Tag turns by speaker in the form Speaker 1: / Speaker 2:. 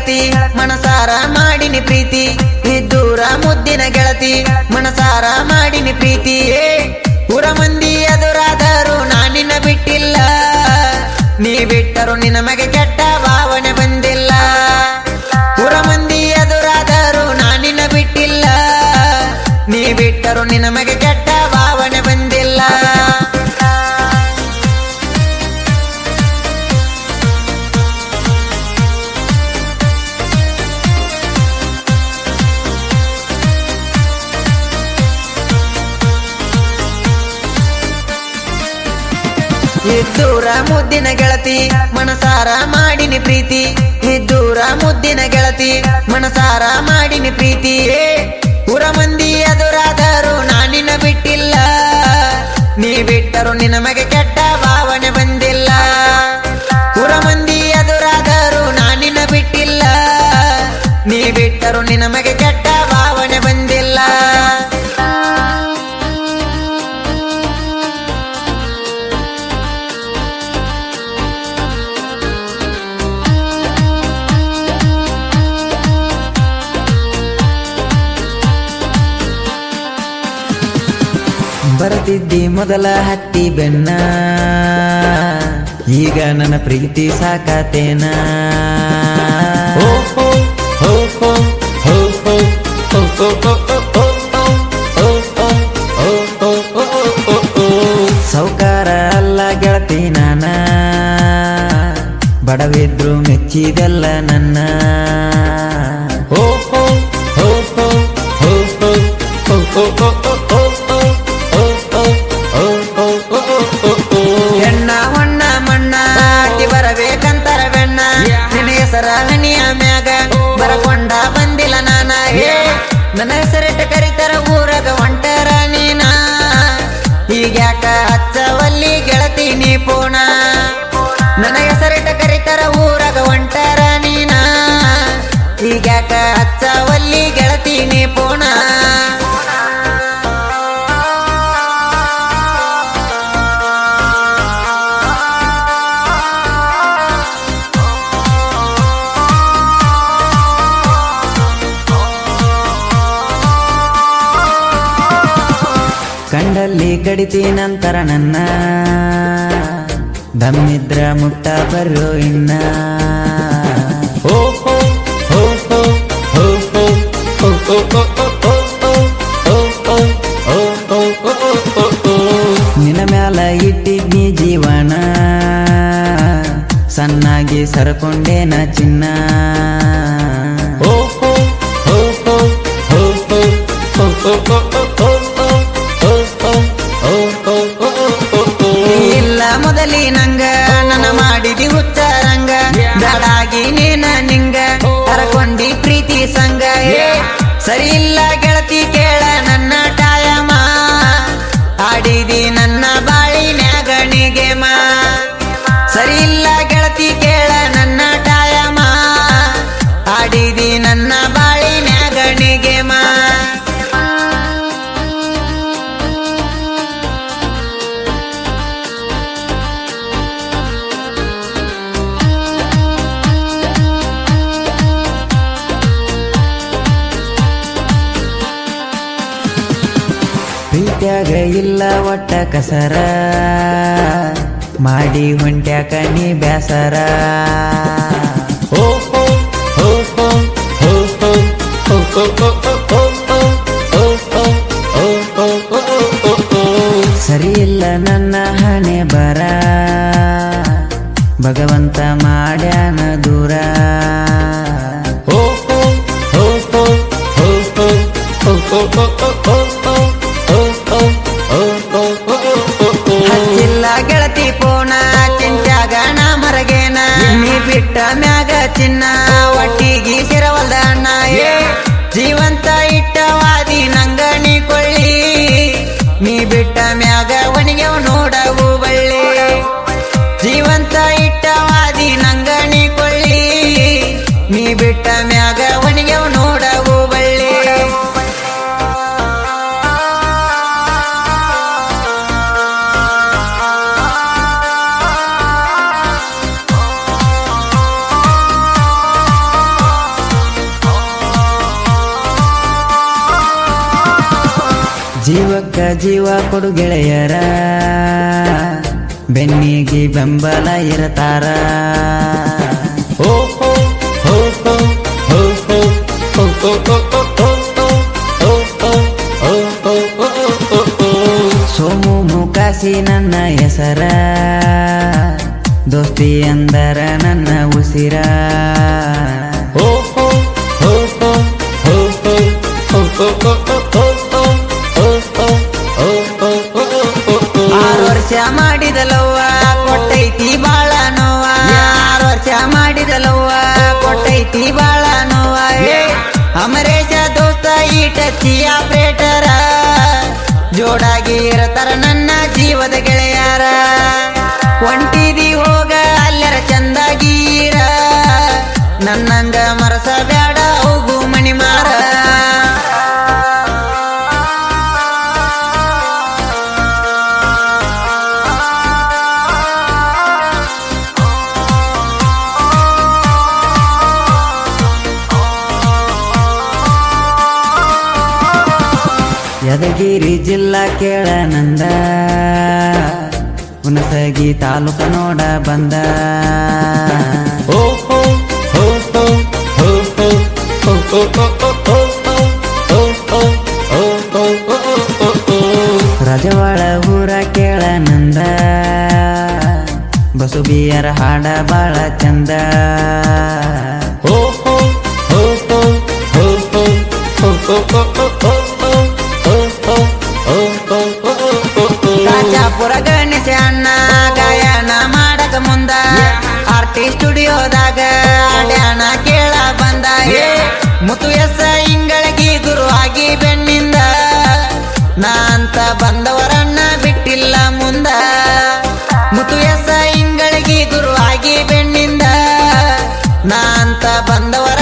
Speaker 1: ಗೆಳತಿ ಮನಸಾರ ಮಾಡಿನಿ ಪ್ರೀತಿ ಇದ್ದೂರ ಮುದ್ದಿನ ಗೆಳತಿ ಮನಸಾರ ಮಾಡಿನಿ ಪ್ರೀತಿ ಊರ ಮಂದಿ ಎದುರಾದರೂ ನಾನಿನ್ನ ಬಿಟ್ಟಿಲ್ಲ ನೀ ಬಿಟ್ಟರು ನಿನಮಗೆ ಕೆಟ್ಟ ಭಾವನೆ ಬಂದಿಲ್ಲ ಊರ ಮಂದಿ ಎದುರಾದರೂ ನಾನಿನ್ನ ಬಿಟ್ಟಿಲ್ಲ ನೀ ಬಿಟ್ಟರು ನಿನಮಗೆ ಕೆಟ್ಟ ಭಾವನೆ ಬಂದಿಲ್ಲ ಇದ್ದೂರ ಮುದ್ದಿನ ಗೆಳತಿ ಮನಸಾರ ಮಾಡಿನಿ ಪ್ರೀತಿ ಇದ್ದೂರ ಮುದ್ದಿನ ಗೆಳತಿ ಮನಸಾರ ಮಾಡಿನಿ ಪ್ರೀತಿ ಊರ ಮಂದಿ ಎದುರಾದರೂ ನಾನಿನ್ನ ಬಿಟ್ಟಿಲ್ಲ ನೀ ಬಿಟ್ಟರು ನಿನಮಗೆ ಕೆಟ್ಟ ಭಾವನೆ ಬಂದಿಲ್ಲ ಊರ ಮಂದಿ ಎದುರಾದರೂ ನಾನಿನ್ನ ಬಿಟ್ಟಿಲ್ಲ ನೀ ಬಿಟ್ಟರು ನಿನಮಗೆ ಕೆಟ್ಟ ಭಾವನೆ ಬಂದಿಲ್ಲ ಬರತಿದ್ದಿ ಮೊದಲ ಹತ್ತಿ ಬೆನ್ನ ಈಗ ನನ್ನ ಪ್ರೀತಿ ಸಾಕಾತೇನ ಸೌಕಾರ ಅಲ್ಲ ಗೆಳತಿ ನಾನ ಬಡವಿದ್ರು ಮೆಚ್ಚಿದೆಲ್ಲ ನನ್ನ ಹೆಣ್ಣ ಹೊಣ್ಣ ಮಣ್ಣ ಅಟ್ಟಿ ಬರಬೇಕಂತರ ಬೆಣ್ಣ ನಿನ್ನ ಹೆಸರ ಹನಿಯ ಮ್ಯಾಗ ಬರಕೊಂಡ ಬಂದಿಲ್ಲ ನಾನ ನನ್ನ ಹೆಸರಿಟ್ಟ ಕರಿತರ ಊರಾಗ ಹೊಂಟರ ನೀನ ಈಗ್ಯಾಕ ಹಚ್ಚವಲ್ಲಿ ಗೆಳತಿ ನೀ ಪೋಣ ನನ್ನ ಹೆಸರಿಟ್ಟ ಕರಿತರ ಊರಾಗ ಹೊಂಟರ ನೀನ ಈಗ್ಯಾಕ ಹಚ್ಚವಲ್ಲಿ ಗೆಳತಿ ನೀ ಪೋಣ ಕಂಡಲ್ಲಿ ಕಡಿತಿ ನಂತರ ನನ್ನ ದಮ್ಮಿದ್ರ ಮುಟ್ಟ ಬರ್ರೋ ಇನ್ನ ನಿನ್ನ ಮ್ಯಾಲ ಇಟ್ಟಿದ್ನಿ ಜೀವನ ಸಣ್ಣಾಗಿ ಸರಕೊಂಡೇನ ಚಿನ್ನ ಇಲ್ಲ ಮೊದಲಿ ನಂಗ ನನ್ನ ಮಾಡಿದಿ ಹುಚ್ಚರಂಗ ಬ್ಯಾಡಾಗಿ ನೀನ ನಿಂಗ ಹರಕೊಂಡಿ ಪ್ರೀತಿ ಸಂಗ ಸರಿ ಇಲ್ಲ ಗೆಳತಿ ಕೇಳ ನನ್ನ ಟಾಯಮ ಆಡಿದಿ ನನ್ನ ಬಾಳಿನ್ಯಾಗ ನಿಗೆಮ ಸರಿ ಇಲ್ಲ ಗೆಳತಿ ಕೇಳ ನನ್ನ ಟಾಯಮ ಆಡಿದಿ ನನ್ನ ಬಾಳಿನ್ಯಾಗ ನಿಗೆಮ ಪ್ರೀತ್ಯಾಗ ಇಲ್ಲ ಒಟ್ಟ ಕಸರ ಮಾಡಿ ಹೊಂಟ್ಯಾಕ ನೀ ಬ್ಯಾಸರ ಸರಿ ಇಲ್ಲ ನನ್ನ ಹಣೆ ಬರ ಭಗವಂತ ಮಾಡ್ಯಾನ ದೂರ ಹಚ್ಚಿಲ್ಲ ಗೆಳತಿ ಪೋಣ ಚಿಂತ್ಯಾಗ ನಾ ಮರಗೇನ ನೀ ಬಿಟ್ಟ ಮ್ಯಾಗ ಚಿನ್ನ ಒಟ್ಟಿಗಿ ಸಿರವಲ್ದ ಅಣ್ಣ ಜೀವಂತ ಇಟ್ಟವಾದಿ ನಂಗ ನೀ ಕೊಳ್ಳಿ ನೀ ಬಿಟ್ಟ ಮ್ಯಾಗ ಒಣಗ್ಯವ ನೋಡವು ಬಳ್ಳಿ ಜೀವಂತ ಇಟ್ಟವಾದಿ ನಂಗ ನೀ ಕೊಳ್ಳಿ ನೀ ಬಿಟ್ಟ ಮ್ಯಾಗ ಒಣಗ್ಯವ ನೋಡವು ಬಳ್ಳಿ ಜೀವಕ್ಕ ಜೀವ ಕೊಡು ಗೆಳೆಯರ ಬೆನ್ನಿಗೆ ಬೆಂಬಲ ಇರತಾರ
Speaker 2: ಓ ಓ ಓ ಓ ಓ ಓ ಓ ಓ ಓ ಓ ಓ
Speaker 1: ಸೋಮು ಮುಕಾಸಿ ನನ್ನ ಹೆಸರ ದೋಸ್ತಿ ಅಂದರ ನನ್ನ ಉಸಿರ
Speaker 2: ಓ ಓ ಓ ಓ ಓ ಓ ಓ ಓ
Speaker 1: 6 ವರ್ಷ ಮಾಡಿದಲವ್ವ ಕೊಟ್ಟೈತಿ ಬಾಳ ನೋವ 6 ವರ್ಷ ಮಾಡಿದಲವ್ವ ಕೊಟ್ಟೈತಿ ಬಾಳ ನೋವ ಅಮರೇಶ ದೋಸ್ತ ಈ ಟಚ್ಚಿ ಆಪ್ರೇಟರ ಜೋಡಾಗಿ ಇರತಾರ ನನ್ನ ಜೀವದ ಗೆಳೆಯಾರ ಒಂಟಿದಿ ಹೋಗ ಅಲ್ಲರ ಚಂದಾಗೀರ ನನ್ನಂಗ ಮರಸ ಬ್ಯಾಡ ಹೋಗು ಮಣಿಮಾರ ಯಾದಗಿರಿ ಜಿಲ್ಲಾ ಕೇಳನಂದ ಹುಣಸಗಿ ತಾಲೂಕ ನೋಡ ಬಂದ
Speaker 2: ಓ ಓ ಓ ಓ ಓ ಓ
Speaker 1: ರಜವಾಳ ಊರ ಕೇಳನಂದ ಬಸುಬಿಯರ ಹಾಡ ಬಾಳ ಚಂದ
Speaker 2: ಓ ಓ ಓ ಓ ಓ
Speaker 1: ಕಾಚಾಪುರ ಗಣೇಶ ಅಣ್ಣ ಗಾಯನ ಮಾಡಕ ಮುಂದ ಆರ್ಟಿ ಸ್ಟುಡಿಯೋದಾಗ ಆಡ್ಯಾನ ಕೇಳ ಬಂದ ಮುತ್ತು ಎಸ ಇಂಗಳಗಿ ಗುರು ಆಗಿ ಬೆನ್ನಿಂದ ನಾ ಅಂತ ಬಂದವರನ್ನ ಬಿಟ್ಟಿಲ್ಲ ಮುಂದ ಮುತ್ತು ಎಸ ಇಂಗಳಗಿ ಗುರು ಆಗಿ ಬೆನ್ನಿಂದ ನಾ ಅಂತ ಬಂದವರ